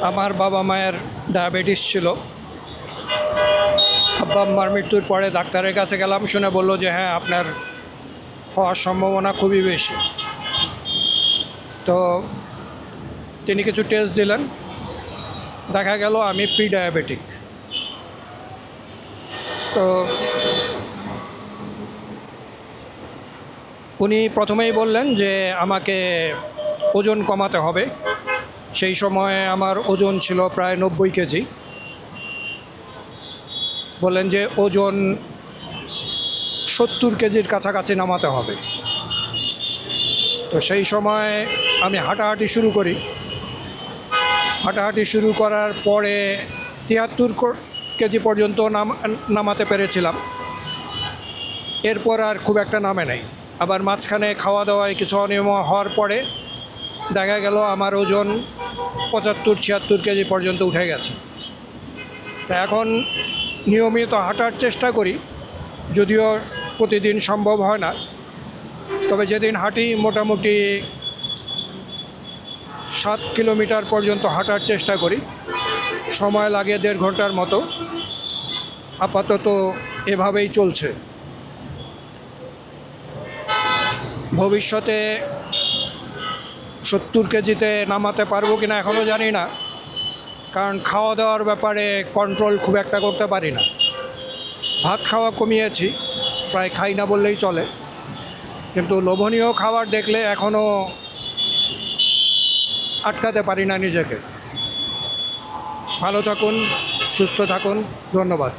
আমার বাবা মায়ের ডায়াবেটিস ছিল। আব্বা আম্মার মৃত্যুর পরে ডাক্তারের কাছে গেলাম, শুনে বলল যে হ্যাঁ, আপনার হওয়ার সম্ভাবনা খুবই বেশি। তো তিনি কিছু টেস্ট দিলেন, দেখা গেল আমি প্রি ডায়াবেটিক। তো উনি প্রথমেই বললেন যে আমাকে ওজন কমাতে হবে। সেই সময়ে আমার ওজন ছিল প্রায় 90 কেজি। বললেন যে ওজন 70 কেজির কাছাকাছি নামাতে হবে। তো সেই সময় আমি হাঁটাহাঁটি শুরু করি। হাঁটাহাঁটি শুরু করার পরে 73 কেজি পর্যন্ত নামাতে পেরেছিলাম। এরপর আর খুব একটা নামে নাই। আবার মাঝখানে খাওয়া দাওয়ায় কিছু অনিয়ম হওয়ার পরে দেখা গেল আমার ওজন 75-76 কেজি পর্যন্ত উঠে গেছে। তা এখন নিয়মিত হাঁটার চেষ্টা করি, যদিও প্রতিদিন সম্ভব হয় না। তবে যেদিন হাঁটি মোটামুটি 7 কিলোমিটার পর্যন্ত হাঁটার চেষ্টা করি। সময় লাগে 1.5 ঘন্টার মতো। আপাতত এভাবেই চলছে। ভবিষ্যতে 70 কেজিতে নামাতে পারবো কিনা এখনও জানি না, কারণ খাওয়া দাওয়ার ব্যাপারে কন্ট্রোল খুব একটা করতে পারি না। ভাত খাওয়া কমিয়েছি, প্রায় খাই না বললেই চলে, কিন্তু লোভনীয় খাবার দেখলে এখনও আটকাতে পারি না নিজেকে। ভালো থাকুন, সুস্থ থাকুন, ধন্যবাদ।